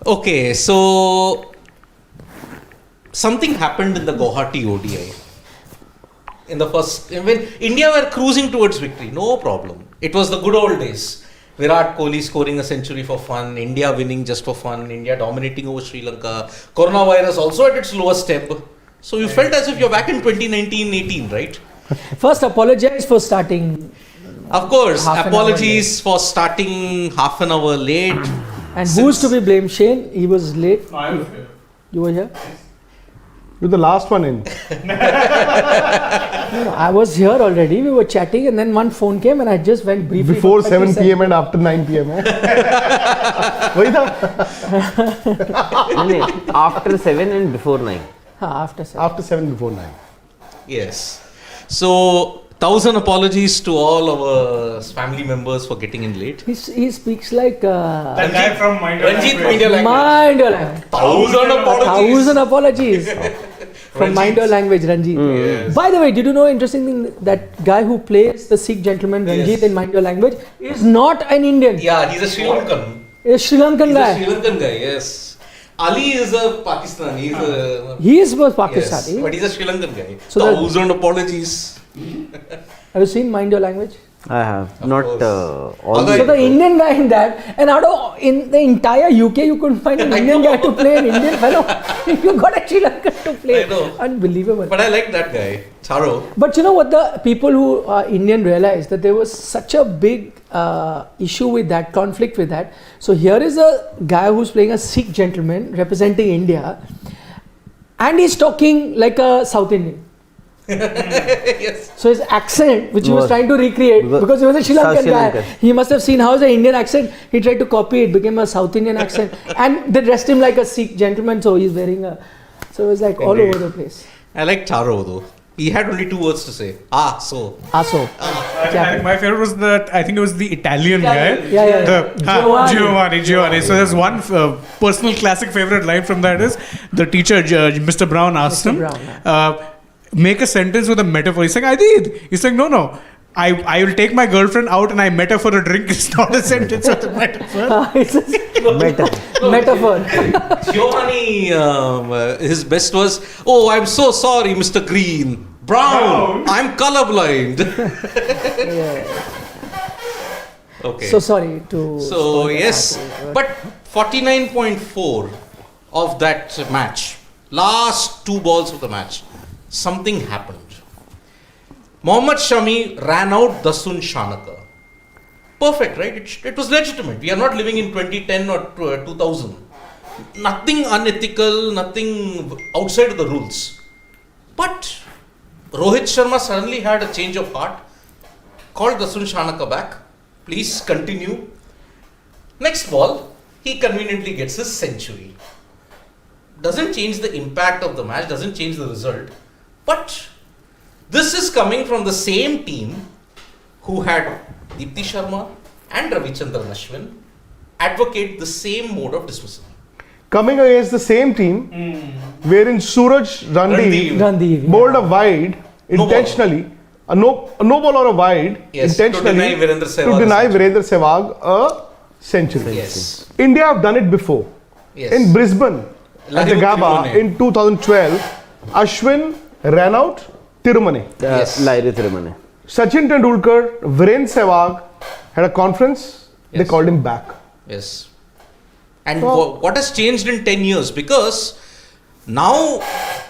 Okay, so something happened in the Guwahati ODI. In the first, when India were cruising towards victory, no problem. It was the good old days. Virat Kohli scoring a century for fun, India winning just for fun, India dominating over Sri Lanka, coronavirus also at its lowest step. So you felt as if you're back in 2019-18, right? First, apologize for starting. Of course, apologies for starting half an hour late. And who's to be blamed? Shane, he was late. No, I was here. You were here? You're the last one in. No, I was here already. We were chatting and then one phone came and I just went briefly. Before 7 p.m. and after 9 p.m. वही था? नहीं, after 7 and before 9. After 7. After 7, before 9. Yes. So, 1,000 apologies to all our family members for getting in late. He speaks like... That guy from Ranjit Mind Your Language. Mind Your Language. 1,000 apologies. 1,000 apologies. From Mind Your Language, Ranjit. Yes. By the way, did you know interesting thing? That guy who plays the Sikh gentleman Ranjit in Mind Your Language is not an Indian. Yeah, he's a Sri Lankan. He's a Sri Lankan guy. He's a Sri Lankan guy, yes. Ali is a Pakistani. He is Pakistani. Yes, but he's a Sri Lankan guy. So 1,000 apologies. Have you seen Mind Your Language? I have. Not all. So the Indian guy in that, and in the entire UK, you couldn't find an Indian guy to play an Indian fellow. You got a Sri Lankan to play. I know. Unbelievable. But I like that guy, Charo. But you know what the people who are Indian realized? That there was such a big issue with that, conflict with that. So here is a guy who's playing a Sikh gentleman representing India, and he's talking like a South Indian. Yes. So his accent, which he was trying to recreate, because he was a Sri Lankan guy, he must have seen how is the Indian accent. He tried to copy it, became a South Indian accent, and they dressed him like a Sikh gentleman. So he's wearing a. So it was like all over the place. I like Charo though. He had only 2 words to say. So. So. My favorite was I think it was the Italian guy. Yeah. Giovanni. So there's one personal classic favorite line from that is the teacher, Mr. Brown, asked him, make a sentence with a metaphor. He's saying, I did. He's saying, no. I will take my girlfriend out and I met her for a drink. It's not a sentence with a metaphor. Metaphor. Giovanni, his best was, oh, I'm so sorry, Mr. Green. Brown. I'm colorblind. Okay. So sorry to. So yes, but 49.4 of that match, last 2 balls of the match, something happened. Mohammad Shami ran out Dasun Shanaka. Perfect, right? It was legitimate. We are not living in 2010 or 2000. Nothing unethical, nothing outside of the rules. But Rohit Sharma suddenly had a change of heart, called Dasun Shanaka back. Please continue. Next ball, he conveniently gets his century. Doesn't change the impact of the match, doesn't change the result. But this is coming from the same team who had Deepti Sharma and Ravichandran Ashwin advocate the same mode of dismissal. Coming against the same team, wherein Suraj Randeep bowled a wide intentionally, a no ball or a wide intentionally to deny Virendra Sehwag a century. Yes. India have done it before. Yes. In Brisbane, at the Gabba in 2012, Ashwin ran out Tirumane. Lairi Tirumane. Sachin Tendulkar, Virendra Sehwag had a conference. They called him back. Yes. And what has changed in 10 years? Because now,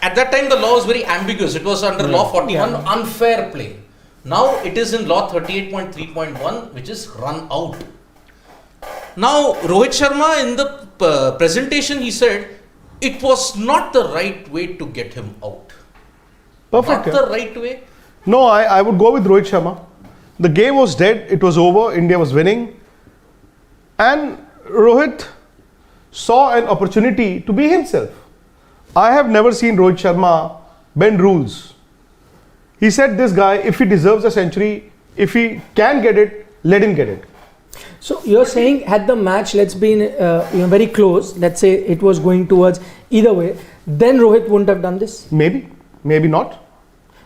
at that time, the law was very ambiguous. It was under Law 41, unfair play. Now, it is in Law 38.3.1, which is run out. Now, Rohit Sharma, in the presentation, he said, it was not the right way to get him out. Perfect. Not the right way? No, I would go with Rohit Sharma. The game was dead. It was over. India was winning. And Rohit saw an opportunity to be himself. I have never seen Rohit Sharma bend rules. He said, this guy, if he deserves a century, if he can get it, let him get it. So you're saying, had the match, let's be very close, let's say it was going towards either way, then Rohit wouldn't have done this? Maybe not.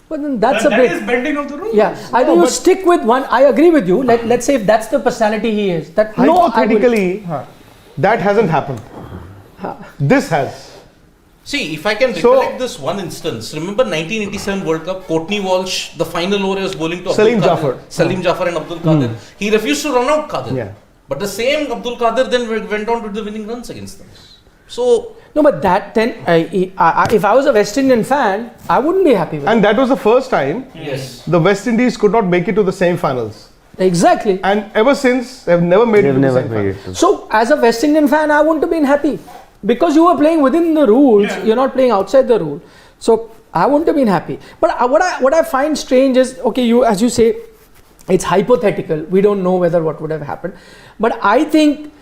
But then that's That a bit. is bending of the rules. Yeah, either you stick with one. I agree with you. Let's say if that's the personality he is. That Hypothetically, that hasn't happened. This has. See, if I can recollect this one instance, remember 1987 World Cup, Courtney Walsh, the final over was bowling to Salim Abdul Jaffer. Qadir. Salim Jaffer and Abdul Qadir. He refused to run out Qadir. Yeah. But the same Abdul Qadir then went on to the winning runs against them. So, no, but that then, if I was a West Indian fan, I wouldn't be happy with And that was the first time yes. the West Indies could not make it to the semi-finals. it. Exactly. And ever since, they've never made it They've to the never semi-finals. made it. So, as a West Indian fan, I wouldn't have been happy because you were playing within the rules. Yeah. You're not playing outside the rule. So, I wouldn't have been happy. But what I find strange is, okay, you as you say, it's hypothetical. We don't know whether what would have happened. But I think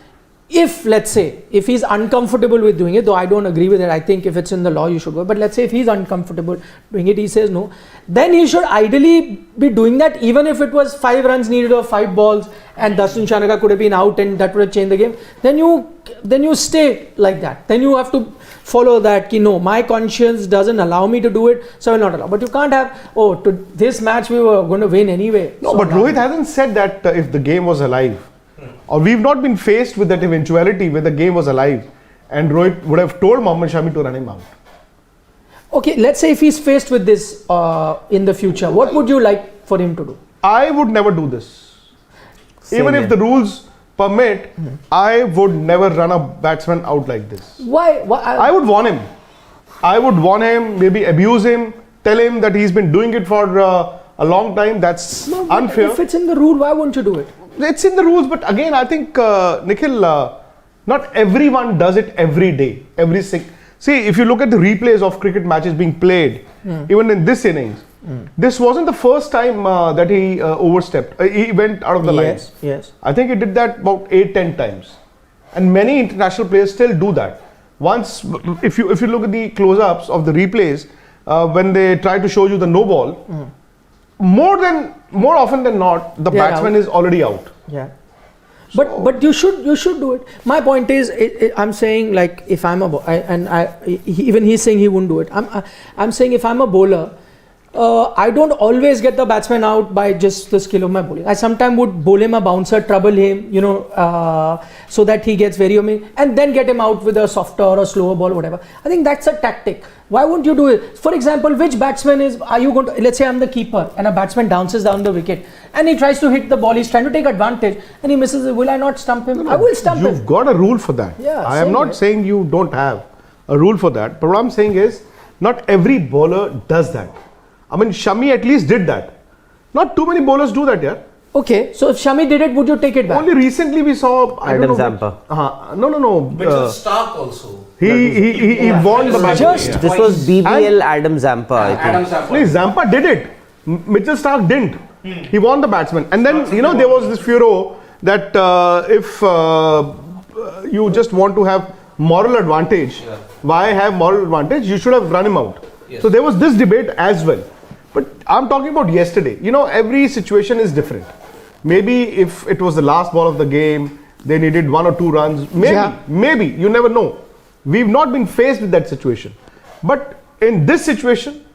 if, let's say, if he's uncomfortable with doing it, though I don't agree with it, I think if it's in the law, you should go. But let's say if he's uncomfortable doing it, he says no, then he should ideally be doing that even if it was 5 runs needed or 5 balls and Dastin Shanaka could have been out and that would have changed the game. Then you stay like that. Then you have to follow that, no, my conscience doesn't allow me to do it, so I will not allow. But you can't have, to this match we were going to win anyway. No, so but Rohit hasn't said that if the game was alive. Or we've not been faced with that eventuality where the game was alive and Rohit would have told Mohammad Shami to run him out. Okay, let's say if he's faced with this in the future, what would you like for him to do? I would never do this. Even Same if the rules permit, I would never run a batsman out like this. Why? I would warn him. I would warn him, maybe abuse him, tell him that he's been doing it for a long time. That's No, but unfair. if it's in the rule, why won't you do it? It's in the rules, but again, I think, Nikhil, not everyone does it every day. See, if you look at the replays of cricket matches being played, even in this innings, this wasn't the first time that he overstepped. He went out of the lines. Yes. I think he did that about 8-10 times. And many international players still do that. Once, if you look at the close-ups of the replays, when they try to show you the no ball, more often than not, the They are batsman out. is already out. Yeah. But you should do it. My point is, I'm saying like if I'm even he's saying he wouldn't do it. I'm saying if I'm a bowler, I don't always get the batsman out by just the skill of my bowling. I sometimes would bowl him a bouncer, trouble him, so that he gets very and then get him out with a softer or a slower ball, whatever. I think that's a tactic. Why won't you do it? For example, which batsman are you going to, let's say I'm the keeper and a batsman bounces down the wicket and he tries to hit the ball, he's trying to take advantage and he misses it. Will I not stump him? I will stump him. You've got a rule for that. Yeah, I am same not way. saying you don't have a rule for that. But what I'm saying is, not every bowler does that. I mean, Shami at least did that. Not too many bowlers do that, yeah. Okay, so if Shami did it, would you take it back? Only recently we saw Adam Zampa. No. Mitchell Stark also. He won the match. Just- This was BBL Adam Zampa, I think. Adam Zampa. Please, Zampa did it. Mitchell Stark didn't. He won the batsman. And then, there was this furor that if you just want to have moral advantage, why have moral advantage? You should have run him out. Yes. So there was this debate as well. But I'm talking about yesterday. Every situation is different. Maybe if it was the last ball of the game, they needed 1 or 2 runs. Maybe. You never know. We've not been faced with that situation. But in this situation,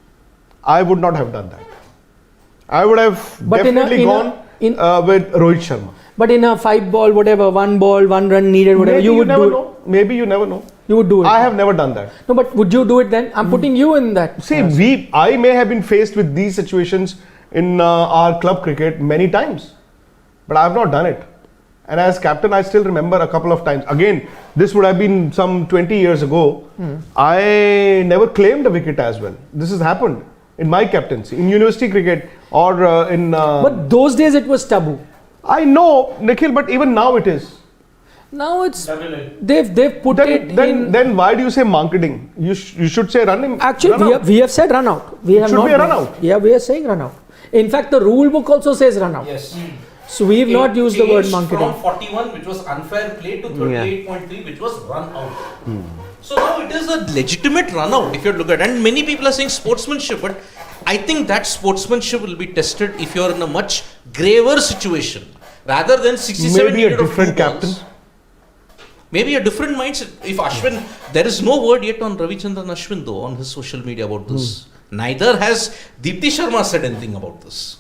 I would not have done that. I would have definitely gone with Rohit Sharma. But in a 5 ball, whatever, 1 ball, 1 run needed, whatever, Maybe you would never do know. Maybe you never know. You would do it. I have never done that. No, but would you do it then? I'm putting you in that. See, I may have been faced with these situations in our club cricket many times, but I have not done it. And as captain, I still remember a couple of times. Again, this would have been some 20 years ago. I never claimed a wicket as well. This has happened in my captaincy, in university cricket or in... But those days it was taboo. I know, Nikhil, but even now it is. Now it's they've put it in. Then why do you say Mankading? You should say run him. Actually, we have said run out. We have should not be a run done- out. Yeah, we are saying run out. In fact, the rule book also says run out. Yes. So we've not used the word Changed Mankading. from 41, which was unfair play, to 38.3, which was run out. So now it is a legitimate run out if you look at it. And many people are saying sportsmanship, but I think that sportsmanship will be tested if you are in a much graver situation rather than 67 Maybe a needed of different 2 balls. captain. Maybe a different mindset. If Ashwin, there is no word yet on Ravichandran Ashwin though on his social media about this. Neither has Deepti Sharma said anything about this.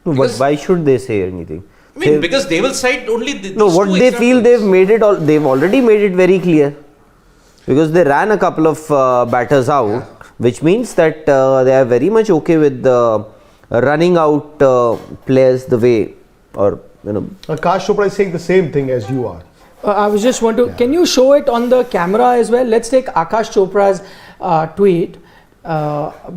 But Because- why should they say anything? I mean, because they will cite only No, what they feel they've made it. They've already made it very clear, because they ran a couple of batters out, which means that they are very much okay with running out players the way, or Akash Chopra is saying the same thing as you are. I was just want to. Can you show it on the camera as well? Let's take Akash Chopra's tweet.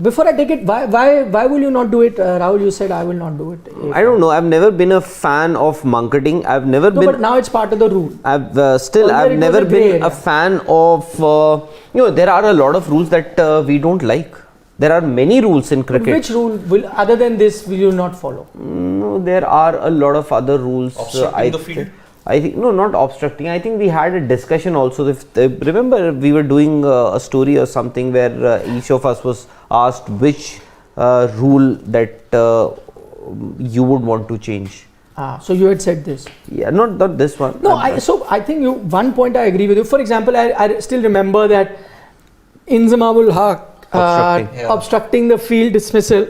Before I take it, why will you not do it, Rahul? You said I will not do it. I don't know. I've never been a fan of Mankading. I've never No, been. but now it's part of the rule. I've Earlier I've it was never a grey been area. a fan of. There are a lot of rules that we don't like. There are many rules in But cricket. which rule will, other than this, will you not follow? No, there are a lot of other rules. Obstructing the field? I think no, not obstructing. I think we had a discussion also. Remember, we were doing a story or something where each of us was asked which rule that you would want to change. So you had said this. Yeah, not this one. No, I think one point I agree with you. For example, I still remember that Inzamamul Haq obstructing the field dismissal,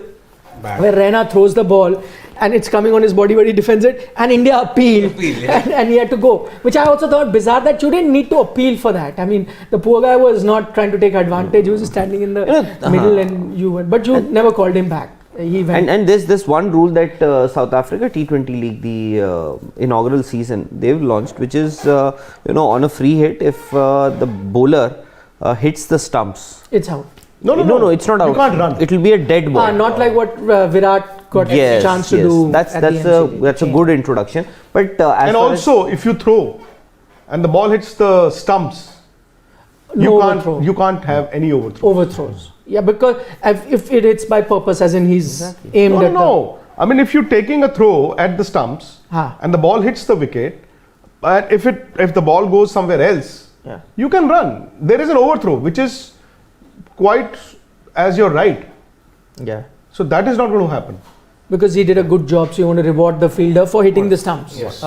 where Raina throws the ball and it's coming on his body, but he defends it, and India appealed, and he had to go. Which I also thought bizarre that you didn't need to appeal for that. I mean, the poor guy was not trying to take advantage; he was just standing in the middle, and you went. But you never called him back. He went. And there's this one rule that South Africa T20 League, the inaugural season, they've launched, which is on a free hit, if the bowler hits the stumps. It's out. No, it's not out. You can't run. It will be a dead ball. Not like what Virat got a chance to do. That's at the NCD. that's a good introduction. But And also, if you throw and the ball hits the stumps, overthrow. you can't have any overthrow. Overthrows. Yeah, because if it hits by purpose, as in he's aimed at No. I mean, if you're taking a throw at the stumps and the ball hits the wicket, and if the ball goes somewhere else, you can run. There is an overthrow, which is quite as your right. Yeah. So that is not going to happen. because he did a good job, so you want to reward the fielder for hitting the stumps. Yes.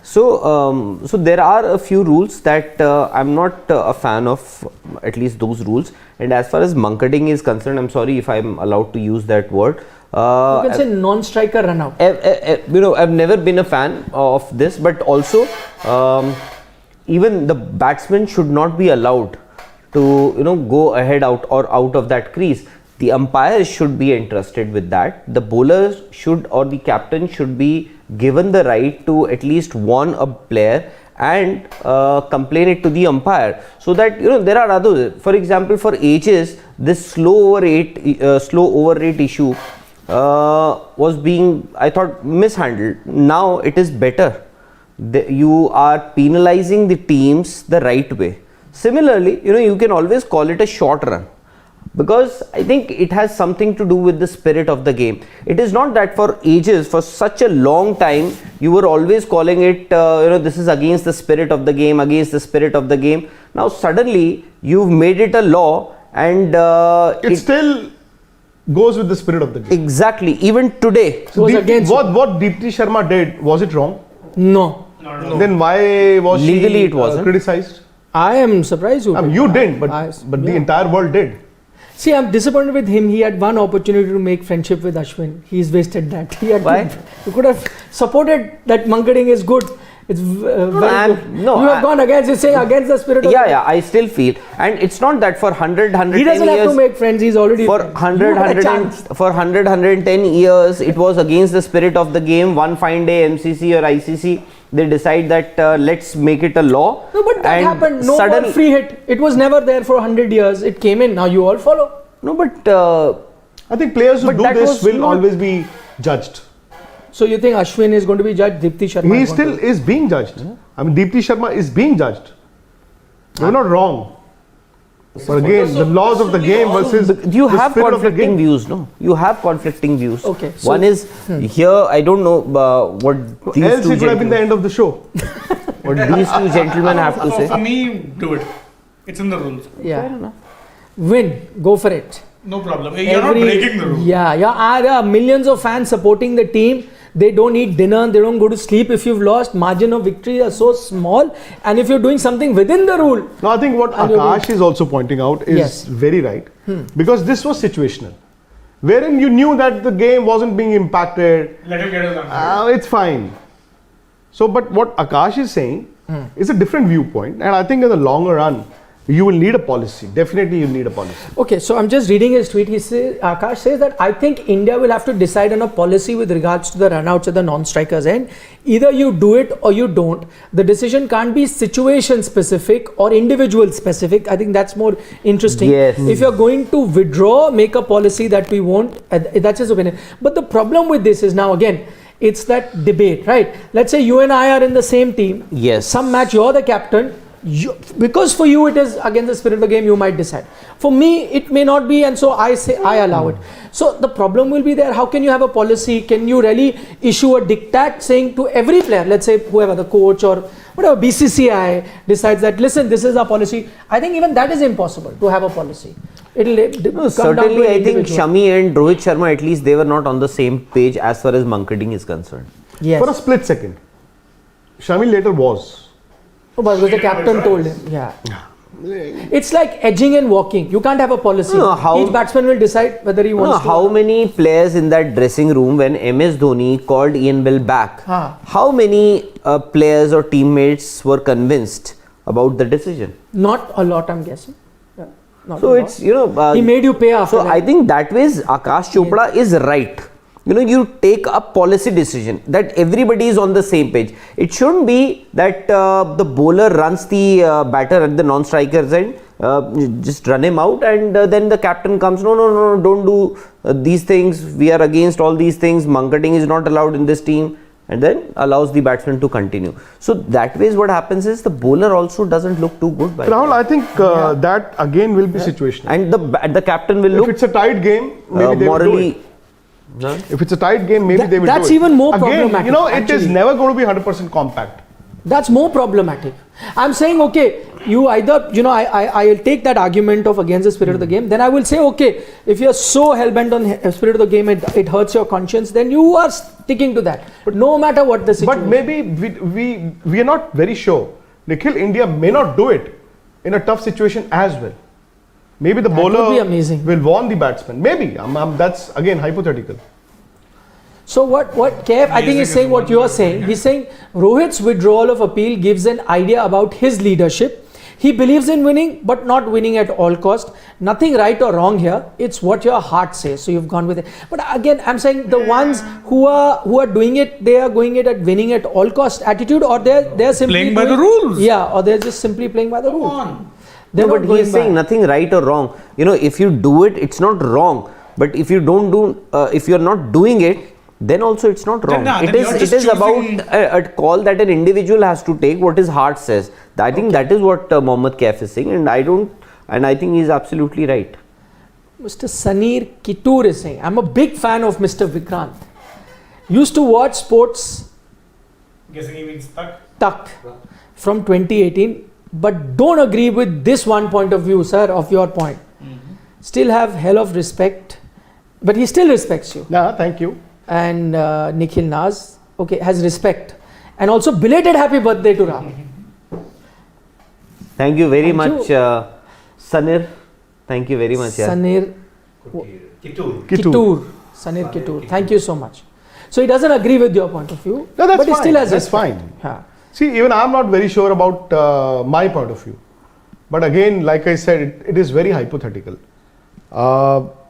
So there are a few rules that I'm not a fan of, at least those rules. And as far as Mankading is concerned, I'm sorry if I'm allowed to use that word. You can say non-striker run out. I've never been a fan of this, but also even the batsman should not be allowed to go ahead out of that crease. The umpires should be entrusted with that. The bowler should, or the captain should be given the right to at least warn a player and complain it to the umpire, so that there are others. For example, for ages this slow over rate issue was being, I thought, mishandled. Now it is better. You are penalizing the teams the right way. Similarly, you can always call it a short run, because I think it has something to do with the spirit of the game. It is not that for ages, for such a long time, you were always calling it, this is against the spirit of the game, against the spirit of the game. Now suddenly you've made it a law, and it still goes with the spirit of the game. Exactly. Even today. So what Deepti Sharma did, was it wrong? No. Then why was Legally she it wasn't. criticized? I am surprised you. You didn't, but the entire world did. See, I'm disappointed with him. He had one opportunity to make friendship with Ashwin. He's wasted that. Why? You could have supported that Mankading is good. It's very good. You have gone against, you're saying against the spirit of the game. I still feel. And it's not that for 110 years. He doesn't have to make friends, he's already For 110 years, it was against the spirit of the game. One fine day, MCC or ICC, they decide that let's make it a law. No, but that happened. No one free hit. It was never there for 100 years. It came in. Now you all follow. No, but I think players who do this will always be judged. So you think Ashwin is going to be judged? Deepti Sharma? He still is being judged. I mean, Deepti Sharma is being judged. You're not wrong. But again, the laws of the game versus you the have spirit of the conflicting game. views, no? You have conflicting views. Okay. So one is here. I don't know what these Else two it would have been the end of the show. what these two gentlemen have to say. For me, do it. It's in the rules. Yeah. Win. Go for it. No problem. You're not breaking the rule. Yeah. There are millions of fans supporting the team. They don't eat dinner, they don't go to sleep if you've lost. Margin of victory are so small, and if you're doing something within the rule. No, I think what And you're Akash is also pointing out is Yes. very right. Because this was situational. Wherein you knew that the game wasn't being impacted. Let him get his answer. It's fine. So, but what Akash is saying is a different viewpoint. And I think in the longer run, you will need a policy. Definitely you need a policy. Okay, so I'm just reading his tweet. He says, Akash says that I think India will have to decide on a policy with regards to the runouts at the non-strikers end. Either you do it or you don't. The decision can't be situation specific or individual specific. I think that's more interesting. Yes. If you're going to withdraw, make a policy that we won't. That's his opinion. But the problem with this is now again, it's that debate, right? Let's say you and I are in the same team. Yes. Some match you're the captain. Because for you it is against the spirit of the game, you might decide. For me it may not be, and so I say I allow it. So the problem will be there. How can you have a policy? Can you really issue a diktat saying to every player, let's say whoever, the coach or whatever, BCCI decides that, listen, this is our policy. I think even that is impossible to have a policy. It'll Certainly, I think Shami and Rohit Sharma, at least they were not on the same page as far as Mankading is concerned. Yes. For a split second. Shami later was. Oh, but because the captain told him. Yeah. It's like edging and walking. You can't have a policy. No, how- Each batsman will decide whether he wants to. How many players in that dressing room when MS Dhoni called Ian Bell back? How many players or teammates were convinced about the decision? Not a lot, I'm guessing. Yeah, not So a lot. it's he made you pay after So that. I think that way Akash Chopra is right. You take a policy decision that everybody is on the same page. It shouldn't be that the bowler runs the batter at the non-strikers end, just run him out, and then the captain comes, no, don't do these things. We are against all these things. Mankading is not allowed in this team, and then allows the batsman to continue. So that way what happens is the bowler also doesn't look too good. By Rahul, I think that again will be situational. and the captain will If look it's a tight game, maybe they will do morally. it. If it's a tight game, maybe they will That's do it. even more Again, problematic, it is actually. never going to be 100% compact. That's more problematic. I'm saying, okay, you either, I'll take that argument of against the spirit of the game. Then I will say, okay, if you're so hell-bent on spirit of the game, it hurts your conscience, then you are sticking to that. But no matter what the situation. But maybe we are not very sure. Nikhil, India may not do it in a tough situation as well. Maybe the bowler would be amazing. will warn the batsman. Maybe. That's again hypothetical. So what Kev, I think he's saying what you are saying. He's saying Rohit's withdrawal of appeal gives an idea about his leadership. He believes in winning, but not winning at all cost. Nothing right or wrong here. It's what your heart says. So you've gone with it. But again, I'm saying the ones who are doing it, they are going it at winning at all cost attitude, or they're simply Playing by the rules. Yeah, or they're just simply playing by the rules. No, but he is saying nothing right or wrong. If you do it, it's not wrong. But if you don't do, if you're not doing it, then also it's not wrong. Then It you're is just about choosing- a call that an individual has to take what his heart says. I think that is what Mohammad Kaif is saying, and I think he's absolutely right. Mr. Saneer Kittur is saying, I'm a big fan of Mr. Vikrant. Used to watch sports Guessing he means stuck. tucked from 2018, but don't agree with this one point of view, sir, of your point. Still have hell of respect, but he still respects you. Nah, thank you. And Nikhil Naz, okay, has respect. And also belated happy birthday to Rahul. Thank you very Thank much, you. Sanir. Thank you very much. Yeah. Saneer Kittur. Kittur. Saneer Kittur. Thank you so much. So he doesn't agree with your point of view, No, that's but he fine. still has That's respect. fine. Yeah. See, even I'm not very sure about my point of view. But again, like I said, it is very hypothetical.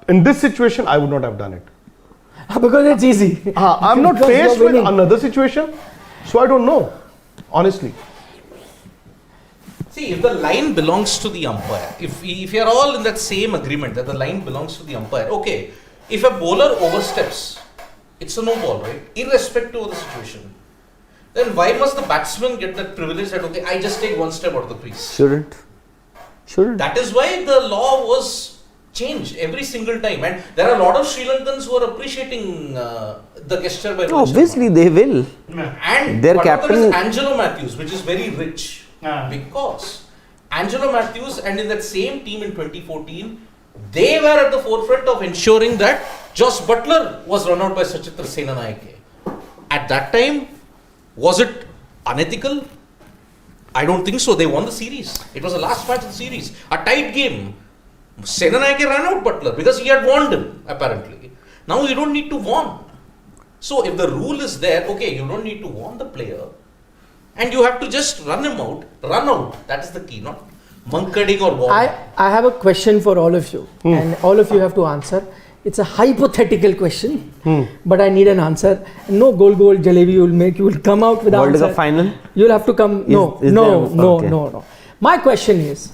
In this situation, I would not have done it. Because it's easy. I'm not Because you're faced with winning. another situation, so I don't know, honestly. See, if the line belongs to the umpire, if you're all in that same agreement that the line belongs to the umpire, okay, if a bowler oversteps, it's a no ball, right? Irrespective of the situation. Then why must the batsman get that privilege that, okay, I just take one step out of the crease? Shouldn't. That is why the law was changed every single time. And there are a lot of Sri Lankans who are appreciating the gesture by Rohit Obviously, Sharma. they will. And Their one of them captain- is Angelo Matthews, which is very rich. Because Angelo Matthews and in that same team in 2014, they were at the forefront of ensuring that Josh Butler was run out by Sachitra Senanayake. at that time, was it unethical? I don't think so. They won the series. It was the last match of the series. A tight game. Senanayake ran out Butler because he had warned him, apparently. Now you don't need to warn. So if the rule is there, okay, you don't need to warn the player. And you have to just run him out. Run out. That is the key, not Mankading or warn. I have a question for all of you. And all of you have to answer. It's a hypothetical question. But I need an answer. No goal jalebi you will make. You will come out with the World answer. Cup final? You'll have to come. No. My question is,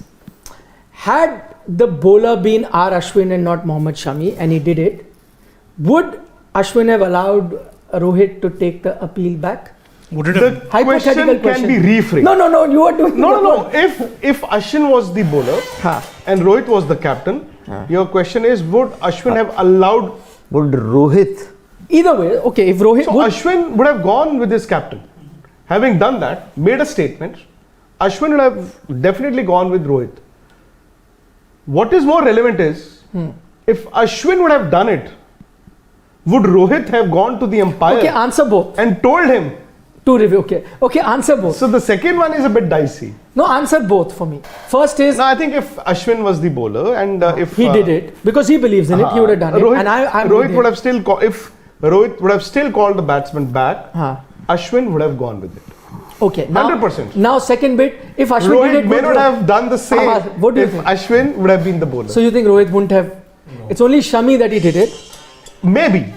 had the bowler been R. Ashwin and not Mohammad Shami, and he did it, would Ashwin have allowed Rohit to take the appeal back? Would it The have? question can be rephrased. No, you are doing No. If Ashwin was the bowler and Rohit was the captain, your question is, would Ashwin have allowed? Would Rohit? Either way, okay, if Rohit So would, Ashwin would have gone with his captain. Having done that, made a statement, Ashwin would have definitely gone with Rohit. What is more relevant is, if Ashwin would have done it, would Rohit have gone to the umpire okay, answer both. and told him? To review, okay, answer both. So the second one is a bit dicey. No, answer both for me. First is, Now I think if Ashwin was the bowler and if he did it because he believes in it, he would have done it. Rohit, And I'm Rohit would have still if Rohit would have still called the batsman back, Ashwin would have gone with it. Okay, now, 100%. Now second bit, if Ashwin Rohit did it, may would not have done the same what do you if think? Ashwin would have been the bowler. So you think Rohit wouldn't have? It's only Shami that he did it. Maybe.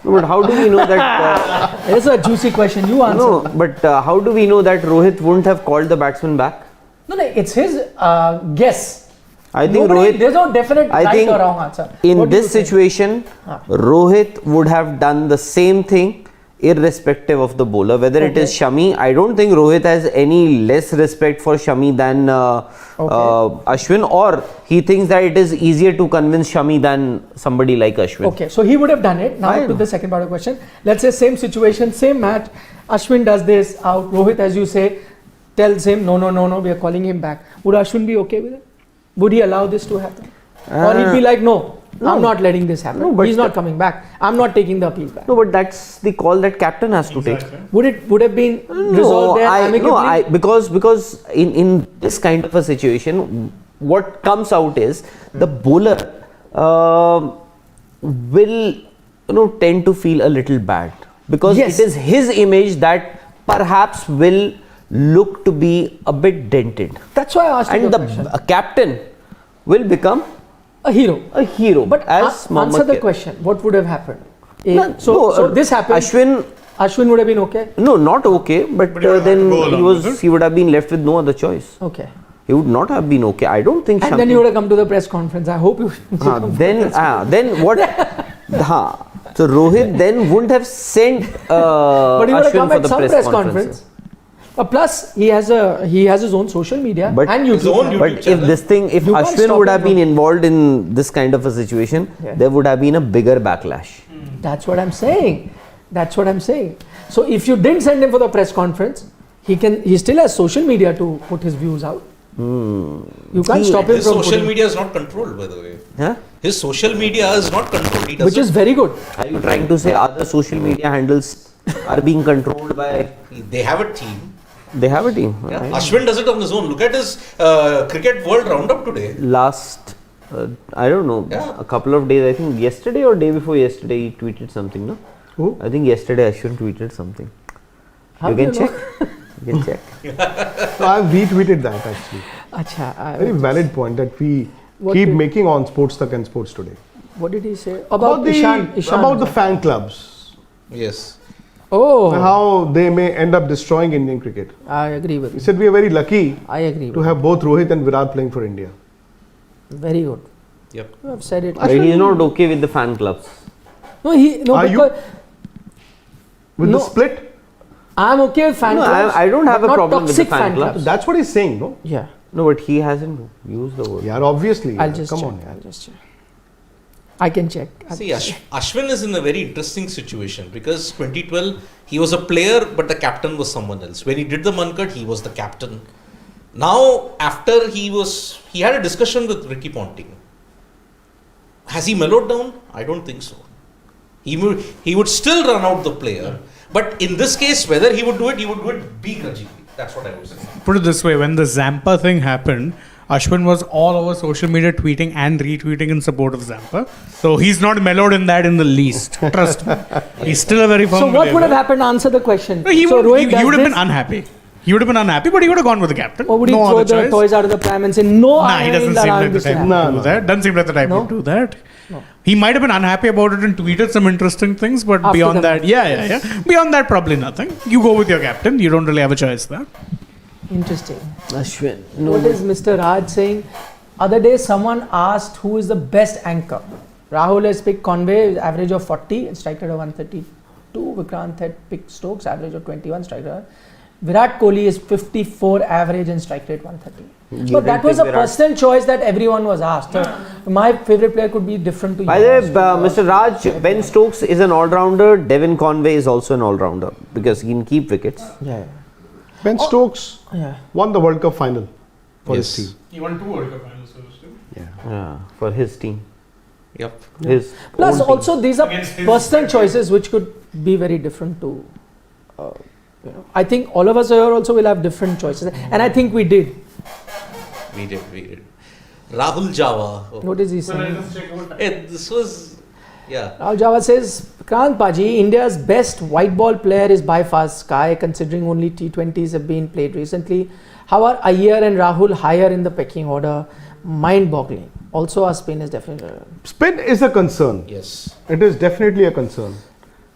No, but how do we know that? It's a juicy question. You answer. No, but how do we know that Rohit wouldn't have called the batsman back? No, it's his guess. I think Rohit. There's no definite I right think or wrong answer. In What do you this think? situation, Rohit would have done the same thing, irrespective of the bowler. Whether it is Shami, I don't think Rohit has any less respect for Shami than Ashwin, or he thinks that it is easier to convince Shami than somebody like Ashwin. Okay, so he would have done it. Now I to know. the second part of the question. Let's say same situation, same match. Ashwin does this out. Rohit, as you say, tells him, no, we are calling him back. Would Ashwin be okay with it? Would he allow this to happen? Or he'd be like, no, I'm not letting this happen. No, but he's not coming back. I'm not taking the appeal back. No, but that's the call that captain has to take. Would have been resolved there amicably? Because in this kind of a situation, what comes out is the bowler will tend to feel a little bad, because Yes. it is his image that perhaps will look to be a bit dented, That's why I asked you and the the question. captain will become A hero. a hero. But as answer the Mohammad question. What would have happened? No, So this happened. Ashwin would have been okay? No, not okay, but he would have then to go along with it. he would have been left with no other choice. Okay. He would not have been okay. I don't think. And then he would have come to the press conference. I hope you. Then what? So Rohit then wouldn't have sent But he would have Ashwin come for at the some press press conference. conference. Plus, he has his own social media But and his YouTube. own channel. YouTube But channel. if You can't Ashwin stop would him have been from- involved in this kind of a situation, Yeah. there would have been a bigger backlash. That's what I'm saying. So if you didn't send him for the press conference, he still has social media to put his views out. You can't stop him His from social putting, media is not controlled, by the way. Huh? His social media is not controlled. He which is doesn't. very good. Are you trying to say other social media handles are being controlled by? They have a team. They have a team. Yeah. Right? Ashwin does it on his own. Look at his cricket world roundup today. Last, I don't know, Yeah. a couple of days, I think yesterday or day before yesterday, he tweeted something, no? Who? I think yesterday Ashwin tweeted something. How You do can know? check. You can check. So I've retweeted that actually. Acha, Very valid point that we What keep did- making on Sports Tak and Sports Today. what did he say about Ishan? about the fan clubs. Yes. Oh, How they may end up destroying Indian cricket. I agree with He you. said we are very lucky I agree to with have both Rohit and Virat playing for India. you. Very good. Yep. You have said it. But he's not okay with the fan clubs. No, Are you? because With No. the split, I'm okay with fan No, clubs. I don't have but a not problem with the toxic fan clubs. that's what he's saying, no? Yeah, No, but he hasn't used the word. Yeah, obviously. I'll yeah. just Come check. on, yeah. I'll just check. I can check. See, Ashwin is in a very interesting situation because 2012 he was a player, but the captain was someone else. When he did the Mankad, he was the captain. Now, after he had a discussion with Ricky Ponting. Has he mellowed down? I don't think so. He would still run out the player. But in this case, whether he would do it begrudgingly. That's what I would say. Put it this way, when the Zampa thing happened, Ashwin was all over social media tweeting and retweeting in support of Zampa. So he's not mellowed in that in the least. Trust me. He's still a very firm So what would have happened? Answer the question. No, he so would, Rohit he would have does been unhappy. He would have been unhappy, but he would have gone with the captain. Or would he no throw other the choice. toys out of the pram and say, no, Nah, he doesn't seem like the type to do that. Doesn't seem like the type No? to do that. No. He might have been unhappy about it and tweeted some interesting things, but After beyond the that, match. yeah. Beyond that, probably nothing. You go with your captain. You don't really have a choice there. Interesting. Ashwin. What is Mr. Raj saying? Other day, someone asked who is the best anchor. Rahul has picked Conway, average of 40, and strike rate of 132. Vikrant had picked Stokes, average of 21, strike rate. Virat Kohli is 54 average and strike rate 130. But that was a personal choice that everyone was asked. My favorite player could be different to By you. the way, Mr. Raj, Ben Stokes is an all-rounder. Devin Conway is also an all-rounder because he can keep wickets. Yeah. Ben Stokes Yeah. won the World Cup final for Yes. his team. He won 2 World Cup finals for his team. Yeah, for his team. Yep. His Plus, own team. also these are Against his personal choices which could be very different to. I think all of us here also will have different choices, and I think we did. We did. Rahul Java. What is he saying? This was, yeah. Rahul Java says, Krant Paji, India's best white ball player is by far Sky, considering only T20s have been played recently. How are Iyer and Rahul higher in the pecking order? Mind-boggling. Also, our spin is definitely. Spin is a concern. Yes. It is definitely a concern.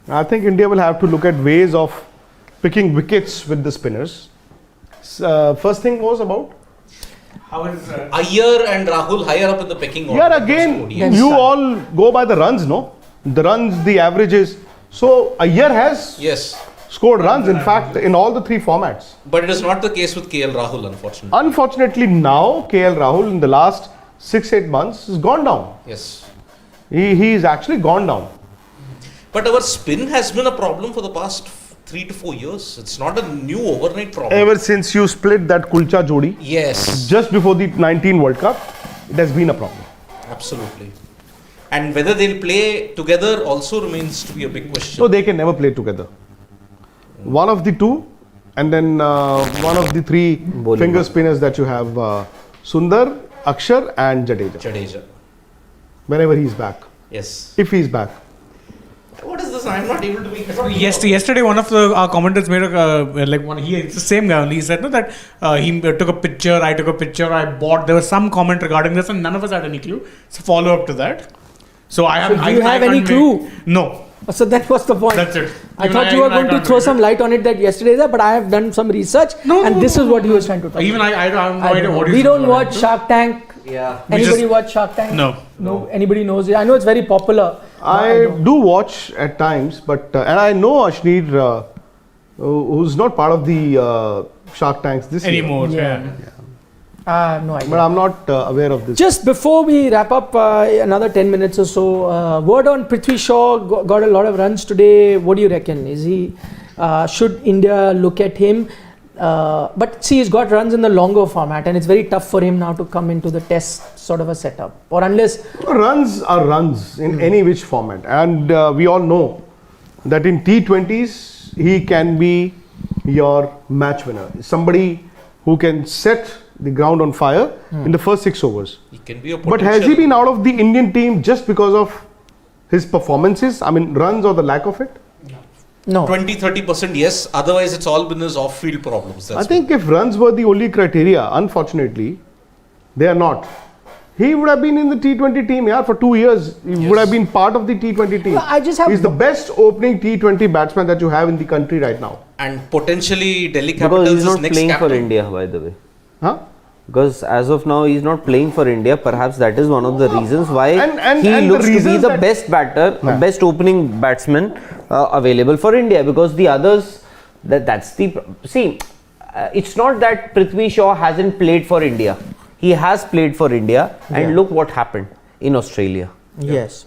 I think India will have to look at ways of picking wickets with the spinners. First thing was about? How is Iyer and Rahul higher up in the pecking order. Yeah, again, Yes. you all go by the runs, no? The runs, the averages. So Iyer has Yes. scored runs, in fact, in all the 3 formats. But it is not the case with KL Rahul, unfortunately. Unfortunately, now KL Rahul in the last 6-8 months has gone down. Yes. He's actually gone down. But our spin has been a problem for the past 3 to 4 years. It's not a new overnight problem. Ever since you split that Kulcha Jodi, Yes. just before the 19 World Cup, it has been a problem. Absolutely. And whether they'll play together also remains to be a big question. So they can never play together. One of the two, and then one of the 3 finger spinners that you have, Sundar, Akshar and Jadeja. Jadeja. Whenever he's back. Yes. If he's back. What is this? I'm not able to make Yesterday, one of our commenters made it's the same guy only. He said no, that he took a picture, I took a picture, I bought. There was some comment regarding this, and none of us had any clue. It's a follow up to that. So I have. do you have any clue? No. So that was the point. That's it. I thought you were going to throw some light on it that yesterday, but I have done some research, and this is what he was trying to talk Even about. I have no idea what We don't watch Shark Tank. Yeah. Anybody watch Shark Tank? No. Anybody knows it? I know it's very popular. I do watch at times, but and I know Ashneer, who's not part of the Shark Tanks this anymore. Yeah. Yeah. I have no idea. But I'm not aware of this. Just before we wrap up, another 10 minutes or so, word on Prithvi Shaw got a lot of runs today. What do you reckon? Is he? Should India look at him? But see, he's got runs in the longer format, and it's very tough for him now to come into the test sort of a setup. Or unless Runs are runs in any which format, and we all know that in T20s he can be your match winner. Somebody who can set the ground on fire in the first 6 overs. He can be a But has he been out of the Indian team just because of his performances? I mean, runs or the lack of it? no. 20-30% yes. Otherwise, it's all been his off-field problems. I think if runs were the only criteria, unfortunately, they are not. He would have been in the T20 team, for 2 years. He would have been part of the T20 team. No, I just have He's the best opening T20 batsman that you have in the country right now. and potentially Delhi Because Capitals he's is not next playing captain. for India, by the way. Huh? Because as of now, he's not playing for India. Perhaps that is one of the reasons why And he the looks to be reasons the that- best batter, best opening batsman available for India. Because the others, that's the see. It's not that Prithvi Shaw hasn't played for India. He has played for India, and look what happened in Australia. Yes.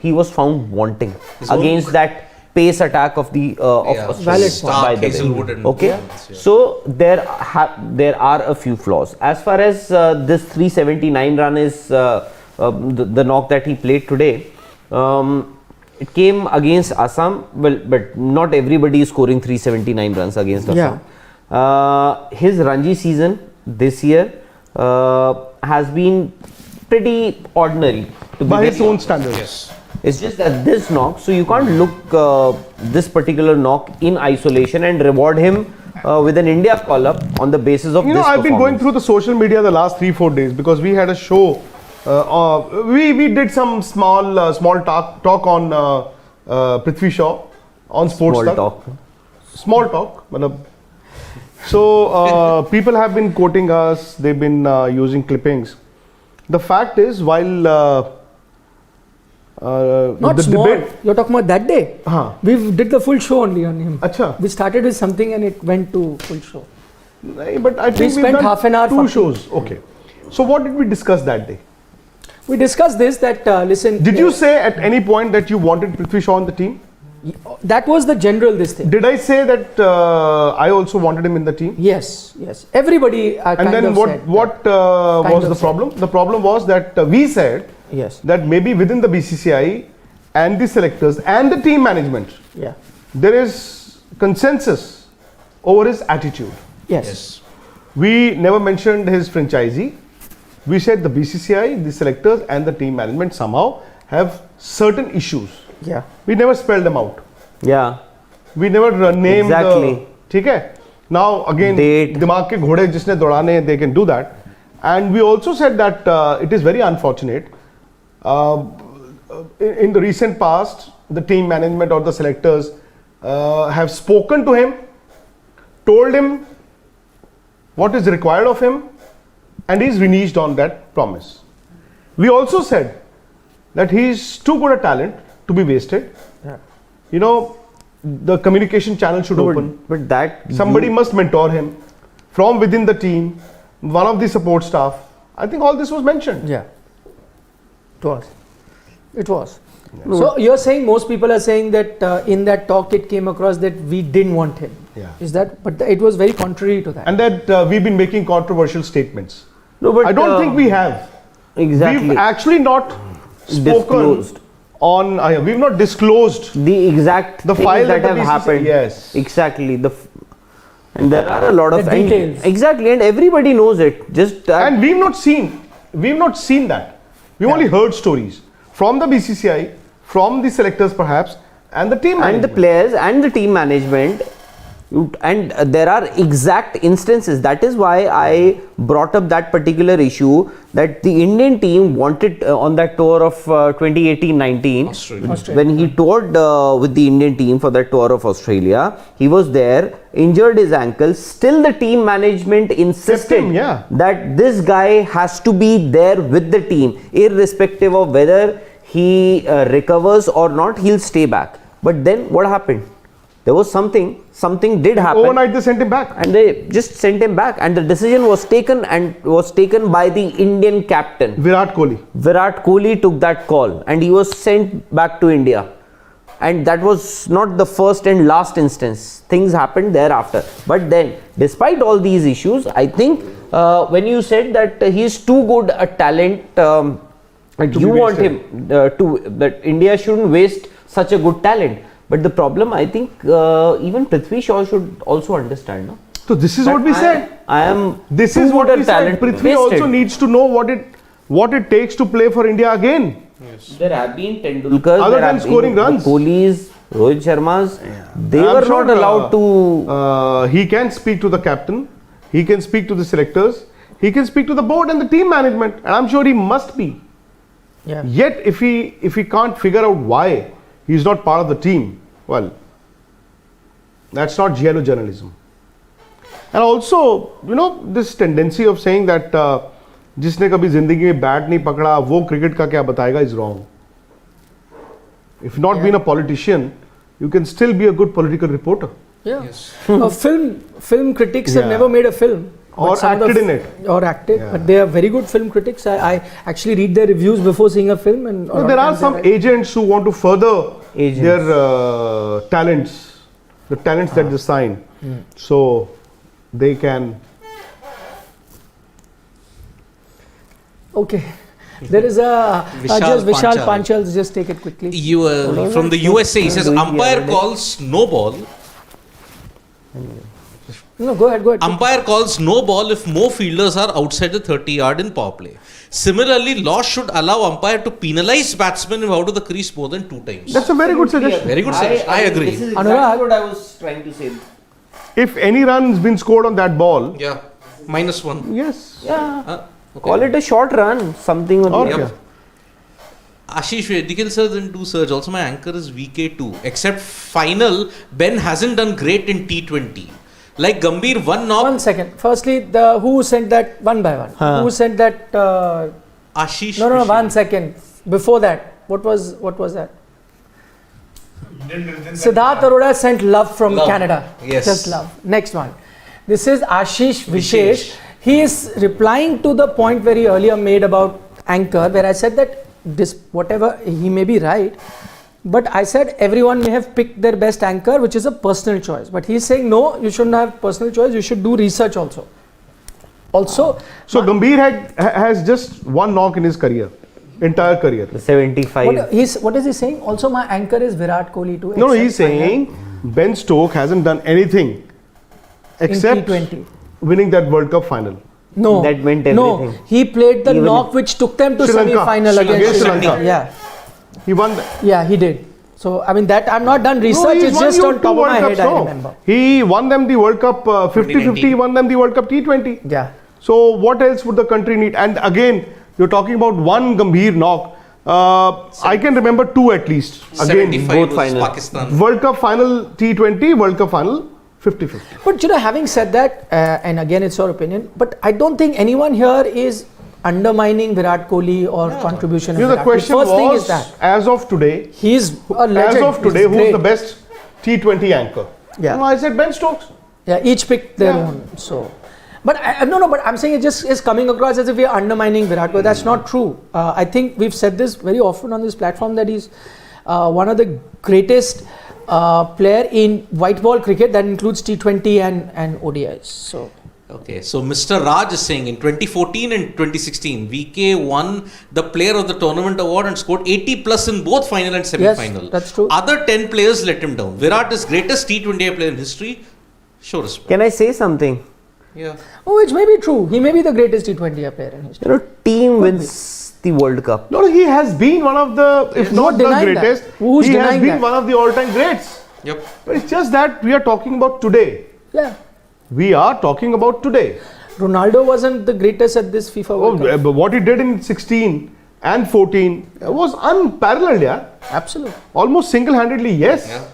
He was found wanting His own- against that pace attack of the of Yeah. Australia. Valid Stark, by the way. Hazelwood and Okay, Jones, yeah. so there are a few flaws as far as this 379 run is the knock that he played today. It came against Assam, well, but not everybody is scoring 379 runs against Assam. His Ranji season this year has been pretty ordinary. By his own standards. Yes. It's just that this knock, so you can't look this particular knock in isolation and reward him with an India call-up on the basis of You know, I've been going through the social media the last 3-4 days because we had a show. We did some small talk on Prithvi Shaw on Sports Small talk. Small talk. matlab. So people have been quoting us. They've been using clippings. The fact is, while Not the small. debate, You're talking about that day. We did the full show only on him. Acha. We started with something and it went to full show. But I think we've spent done half an hour, 2 40. shows. Okay. So what did we discuss that day? We discussed this that listen. Did you say at any point that you wanted Prithvi Shaw on the team? That was the general this thing. Did I say that I also wanted him in the team? Yes, yes. Everybody And kind then of said what Kind was of the said. problem? The problem was that we said Yes. that maybe within the BCCI and the selectors and the team management, Yeah. there is consensus over his attitude. Yes. We never mentioned his franchisee. We said the BCCI, the selectors and the team management somehow have certain issues. Yeah. We never spelled them out. Yeah. We never named Exactly. ठीक है? Now again, Date. दिमाग के घोड़े जिसने दौड़ाने हैं, they can do that. And we also said that it is very unfortunate. In the recent past, the team management or the selectors have spoken to him, told him what is required of him, and he's reneged on that promise. We also said that he's too good a talent to be wasted. Yeah. You know, the communication channel should open. But that Somebody must mentor him from within the team, one of the support staff. I think all this was mentioned. Yeah. It was. It was. So you're saying most people are saying that in that talk it came across that we didn't want him. Yeah. Is that? But it was very contrary to that. And that we've been making controversial statements. No, but I don't think we have. exactly We've actually not spoken Disclosed. on. We've not disclosed the exact the things file that the have BCCI happened. Yes. Exactly. And there are a lot of The details. Exactly, and everybody knows it. Just And we've not seen that. We've only heard stories from the BCCI, from the selectors perhaps, and the team and the management. players and the team management. And there are exact instances. That is why I brought up that particular issue, that the Indian team wanted on that tour of 2018-19 Australia. when he toured with the Indian team for that tour of Australia. He was there, injured his ankle. Still the team management insisted him, yeah. that this guy has to be there with the team, irrespective of whether he recovers or not. He'll stay back. But then what happened? There was something did happen. Overnight they sent him back. And they just sent him back, and the decision was taken by the Indian captain. Virat Kohli. Virat Kohli took that call and he was sent back to India. And that was not the first and last instance. Things happened thereafter. But then, despite all these issues, I think when you said that he is too good a talent, and you want him that India shouldn't waste such a good talent. But the problem, I think, even Prithvi Shaw should also understand. No? So this is what we said. I am. This too is what good a we said. talent Prithvi wasted. also needs to know what it takes to play for India again. There have been Tendulkars, Other there than have scoring been runs. Kohlis, Rohit Sharmas. They I'm were sure, not allowed to. He can speak to the captain. He can speak to the selectors. He can speak to the board and the team management. And I'm sure he must be. Yeah. Yet, if he can't figure out why he's not part of the team, well, that's not giallo journalism. And also, you know, this tendency of saying that जिसने कभी जिंदगी में bat नहीं पकड़ा वो cricket का क्या बताएगा is wrong. If not being a politician, you can still be a good political reporter. Yeah. Yes. Film critics have Yeah. never made a film. Or But some of the acted in it. Or acted. Yeah. But they are very good film critics. I actually read their reviews before seeing a film. And No, there are some agents who want to further Agents. their talents, the talents that they sign, so they can. Okay. There is a just Vishal Panchal. Just take it quickly. From the USA, he says umpire calls no ball. No, go ahead. Umpire calls no ball if more fielders are outside the 30-yard in power play. Similarly, law should allow umpire to penalize batsmen if out of the crease more than 2 times. That's a very good suggestion. Very good suggestion. I agree. This is exactly what I was trying to say. If any run's been scored on that ball, Yeah. -1. yes. Yeah. Okay. Call it a short run, something or the Okay. other. Ashish, Nikhil sir then do surge. Also, my anchor is VK2. Except final, Ben hasn't done great in T20. Like Gambhir, one knock. 1 second. Firstly, who sent that one by one? Who sent that? Ashish. No. Pishi. 1 second. Before that, what was that? Siddharth Arora sent love from Love. Canada. Yes. Just love. Next one. This is Ashish Vishesh. He is replying to the point very earlier made about anchor, where I said that this whatever he may be right, but I said everyone may have picked their best anchor, which is a personal choice. But he's saying no, you shouldn't have personal choice. You should do research also. So Gambhir has just one knock in his career, entire career. The 75. What is he saying? Also, my anchor is Virat Kohli too. No, he's saying Ben Stokes hasn't done anything except T20. winning that World Cup final. No, That meant no. everything. He played the Even knock which took them to Sri Lanka. semi-final against Sri Lanka. Lanka. Yeah, He won that. yeah, he did. So I mean that I'm not done No, research. he's It's won just you on 2 top of World my Cups, head. I no. remember. He won them the World Cup 50-50, 2019. won them the World Cup T20. Yeah. So what else would the country need? And again, you're talking about one Gambhir knock. I can remember 2 at least. Again, 75 both was final. Pakistan. World Cup final T20, World Cup final 50-50. But having said that, and again it's your opinion, but I don't think anyone here is undermining Virat Kohli or contribution. You know, of the Virat Kohli. question First thing was, is that as of today, he's a legend. as of today, He's who's great. the best T20 anchor? Yeah. No, I said Ben Stokes. Yeah, each picked their Yeah. own. So, but but I'm saying it just is coming across as if we are undermining Virat Kohli. That's not true. I think we've said this very often on this platform that he's one of the greatest player in white ball cricket. That includes T20 and ODIs. So. Okay, so Mr. Raj is saying in 2014 and 2016, VK won the Player of the Tournament award and scored 80 plus in both final and semi-final. Yes, that's true. Other 10 players let him down. Virat is greatest T20 player in history. Show respect. Can I say something? Yeah. Oh, which may be true. He may be the greatest T20 player in history. Team wins the World Cup. No, he has been one of the, if No not the denying that. greatest, Who's he has denying been that? one of the all-time greats. Yep. But it's just that we are talking about today. Yeah. We are talking about today. Ronaldo wasn't the greatest at this FIFA World Cup. But what he did in 16 and 14 was unparalleled, yeah. Absolutely. Almost single-handedly, yes. Yeah.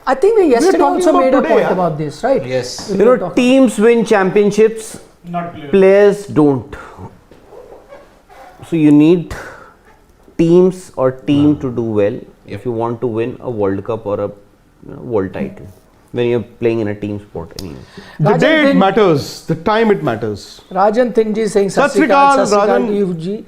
I think we yesterday talking also about made a today, point yeah? about this, right? Yes. We were talking- Teams win championships, players don't. So you need teams or team to do well if you want to win a World Cup or a world title. When you're playing in a team sport, anyway. The Rajan day it Singh- matters, the time it matters. Rajan Singh ji saying Sat Sri Sat Akal, Sri Akal Rajan. to you ji.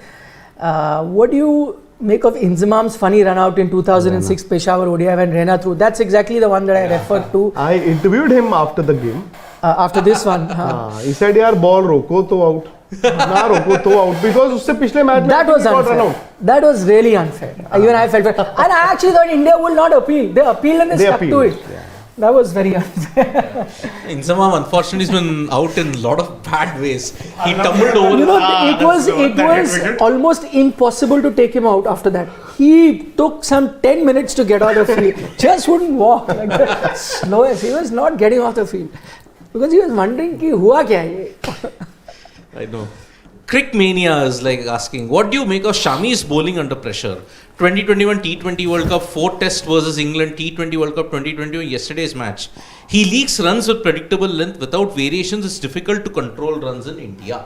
What do you make of Inzamam's funny run out in 2006 Peshawar ODI when Rena threw? That's exactly the one that I referred to I interviewed him after the game. after this one. He said, "यार ball roko to out, ना roko to out," because उससे पिछले match में That was he got run unfair. out. That was really unfair. Even I felt bad. And I actually thought India would not appeal. They appealed and they stuck to appealed, it. That was very unfair. Inzamam unfortunately has been out in a lot of bad ways. He tumbled over. You know, it was almost impossible to take him out after that. He took some 10 minutes to get out of the field. Just wouldn't walk. Like the slowest. He was not getting off the field. Because he was wondering, ki hua kya hai ye? I know. Crick Mania is like asking, what do you make of Shami's bowling under pressure? 2021 T20 World Cup, 4 Test versus England, T20 World Cup 2021, yesterday's match. He leaks runs with predictable length without variations. It's difficult to control runs in India.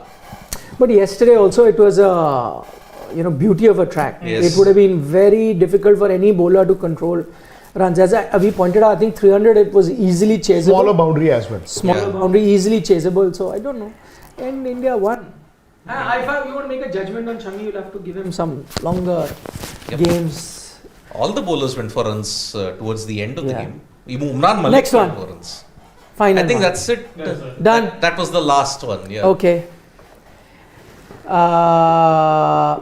But yesterday also it was a beauty of a track. Yes. It would have been very difficult for any bowler to control runs. As we pointed out, I think 300 it was easily chaseable. Smaller boundary as well. Smaller boundary, easily chaseable. So I don't know. And India won. If you want to make a judgment on Shami, you'll have to give him some longer games. All the bowlers went for runs towards the end of the Yeah. game. Even Umran Malik Next went one. for runs. Final I think one. that's it. Done. That was the last one. Yeah. Okay.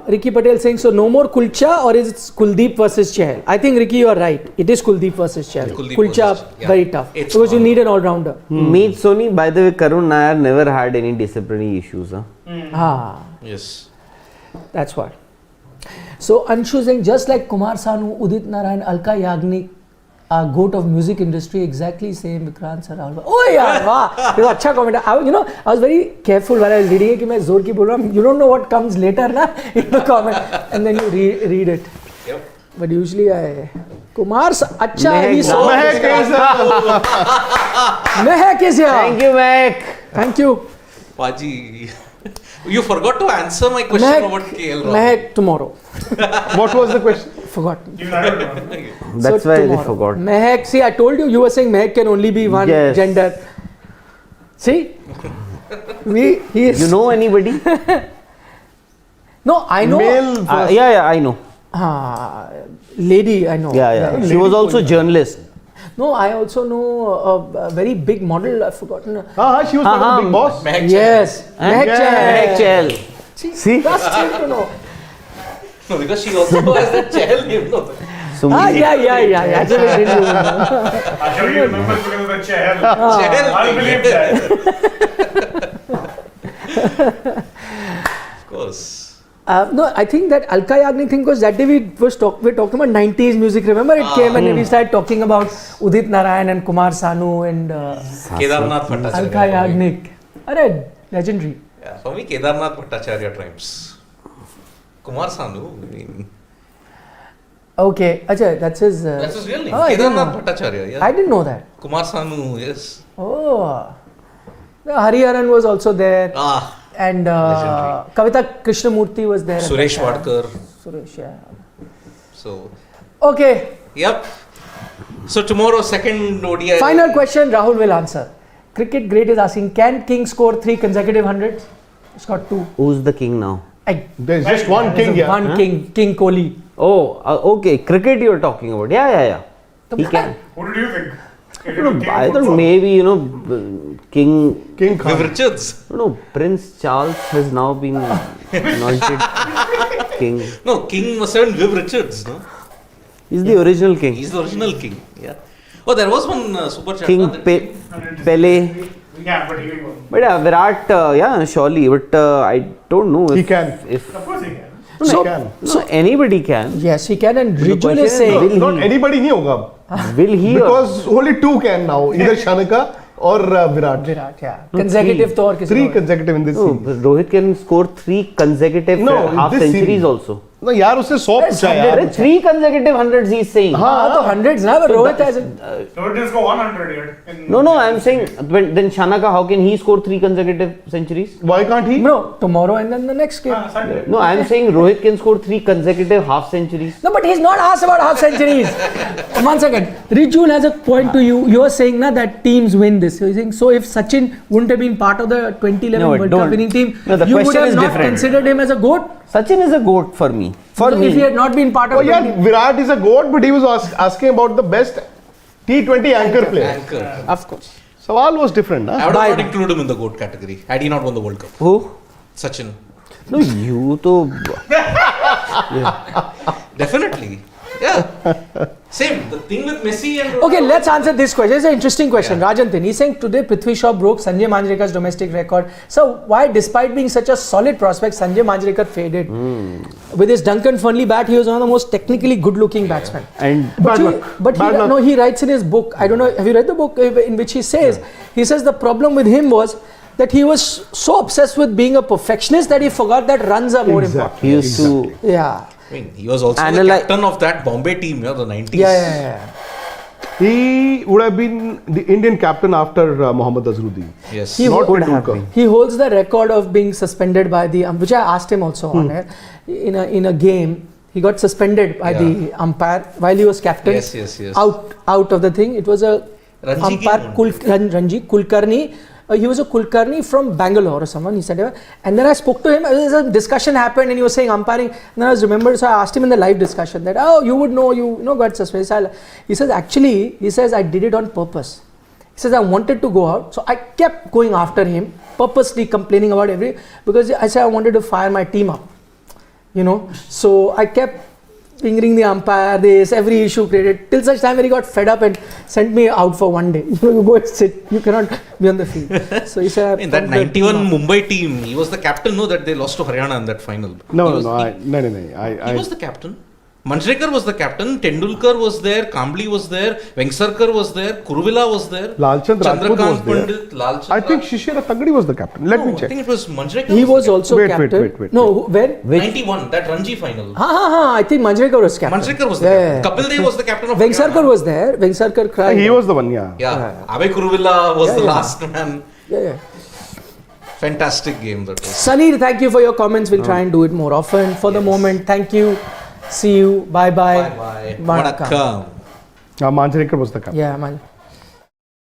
Ricky Patel saying, so no more Kulcha or is it Kuldeep versus Chahal? I think Ricky, you are right. It is Kuldeep versus Chahal. Kulcha, very tough. It's because you need an all-rounder. Meet Sony, by the way, Karun Nair never had any disciplinary issues. Yes. That's what. So Anshu saying, just like Kumar Sanu, Udit Narayan, Alka Yagnik, goat of music industry, exactly same Vikrant Saralva. Oh yeah, wow, this is अच्छा comment. I was very careful while I was reading it कि मैं जोर की बोल रहा हूँ. You don't know what comes later ना in the comment, and then you read it. Yep. But usually Kumar अच्छा he saw. Mehak is here. Thank you, Mac. Thank you. Paji, you forgot to answer my question about KL Rahul. Mehak tomorrow. What was the question? Forgotten. That's So why tomorrow. they forgot. Mehak, see, I told you were saying Mehak can only be one Yes. gender. See? He is. You know anybody? No, I know. Male first. Yeah, I know. Lady, I know. Yeah. She was also journalist. No, I also know a very big model. I've forgotten. She was part of the Big Boss. Mehak Yes. Mehak Mac Chahal. Chahal. See? That's true to know. No, because she also has that Chahal name. No? So Yeah. Actually, I didn't know. I'm sure you remember because of the Chahal. Chahal. I'll believe that. Of course. No, I think that Alka Yagnik thing was that day we're talking about 90s music. Remember it came and we started talking about Udit Narayan and Kumar Sanu and Kedarnath Bhattacharya. Alka Yagnik. Arey, legendary. Yeah, for me, Kedarnath Bhattacharya triumphs. Kumar Sanu, I mean, Okay, Ajay, that's his. that's his real name. I didn't Kedarnath know. Bhattacharya. Yeah. I didn't know that. Kumar Sanu, yes. Oh, the Hariharan was also there, and Legendary. Kavita Krishnamurti was there. at Suresh that time. Wadkar. Suresh, yeah. So, Okay, yep. So tomorrow, second ODI. final question. Rahul will answer. Cricket Great is asking: can King score 3 consecutive hundreds? He's got 2. who's the king now? There's just one king here. One King Kohli. Oh, okay. Cricket you're talking about. Yeah. He can. What did you think? I thought maybe, King King Viv Khan. Richards. No, Prince Charles has now been anointed king. No, King must have been Viv Richards, no? He's the original king. He's the original king. Yeah. Oh, there was one super chat. King no, that- Pele. Yeah, but he will. But Virat, surely. But I don't know if He can. If Of course he can. So, can. no, anybody can. yes, he can. And The Rijul question is is, saying, will Not he? anybody nahi hoga. Will he? Because only 2 can now. Either Shanaka or Virat. Virat, yeah. Consecutive to or kisi 3 और. consecutive in this No, series. Rohit can score 3 consecutive No, half this centuries series. also. No, यार उससे 100 पूछा यार. 3 consecutive hundreds he's saying. हाँ तो hundreds ना but Rohit has So it didn't go 100 yet. No, I'm saying then Shanaka, how can he score 3 consecutive centuries? Why can't he? no tomorrow and then the next game. Sunday. No, I'm saying Rohit can score 3 consecutive half centuries. No, but he's not asked about half centuries. 1 second. Rijul has a point to you. You are saying na that teams win this. You're saying so if Sachin wouldn't have been part of the 2011 No, World Cup don't. winning team, No, the you would question have is not different. considered him as a goat. Sachin is a goat for me. For So me. if he had not been part of Oh the yeah, 20 Virat is a goat, but he was asking about the best T20 anchor player. Anchor. of course. Sawal was different, I huh? would have not included him in the GOAT category had he not won the World Cup. Who? Sachin. No, you to. Definitely. Yeah. Same. The thing with Messi and Okay, let's answer this question. It's an interesting question. Rajantin, he's saying today Prithvi Shaw broke Sanjay Manjrekar's domestic record. So why, despite being such a solid prospect, Sanjay Manjrekar faded? With his Duncan Fernley bat, he was one of the most technically good-looking batsmen. And But, Bad luck. Bad luck. no, he writes in his book. I don't know. Have you read the book in which he says the problem with him was that he was so obsessed with being a perfectionist that he forgot that runs are more important. he used to. Yeah. I mean, he was also the captain of that Bombay team, the 90s. Yeah. He would have been the Indian captain after Mohammad Azharuddin. Yes. He Not would Tendulkar. have been. He holds the record of being suspended by the which I asked him also on air. In a game, he got suspended by the umpire while he was captain. Yes. Out of the thing. It was a Ranji umpire game. Ranji Kulkarni. He was a Kulkarni from Bangalore or someone. He said, and then I spoke to him. There was a discussion happened, and he was saying umpiring. And then I was remembered, so I asked him in the live discussion that, you would know, got suspended. He says, actually, I did it on purpose. He says, I wanted to go out, so I kept going after him. purposely complaining about because I said I wanted to fire my team up, so I kept fingering the umpire, every issue created, till such time when he got fed up and sent me out for one day. You go and sit, you cannot be on the field. So he said, in that 91 Mumbai team, he was the captain, that they lost to Haryana in that final. No. He was the captain. Manjrekar was the captain, Tendulkar was there, Kambli was there, Vengsarkar was there, Kuruvilla was there, Lalchand Rajput was there. Pandit, Lalchand I think Shishir Tangadi was the captain. Let me check. I think it was Manjrekar. He was also Wait, captain. No, when? 91, that Ranji final. I think Manjrekar was captain. Manjrekar was the captain. Kapil Dev was the captain of Vengsarkar Haryana. was there. Vengsarkar cried. He was the one, yeah. Abhay Kuruvilla was the last man. Yeah. Fantastic game that was. Sunny, thank you for your comments. We'll try and do it more often. For the moment, thank you. See you. Bye bye. Bye bye. Vanakkam. Vanakkam. Manjrekar was the captain. Yeah, man.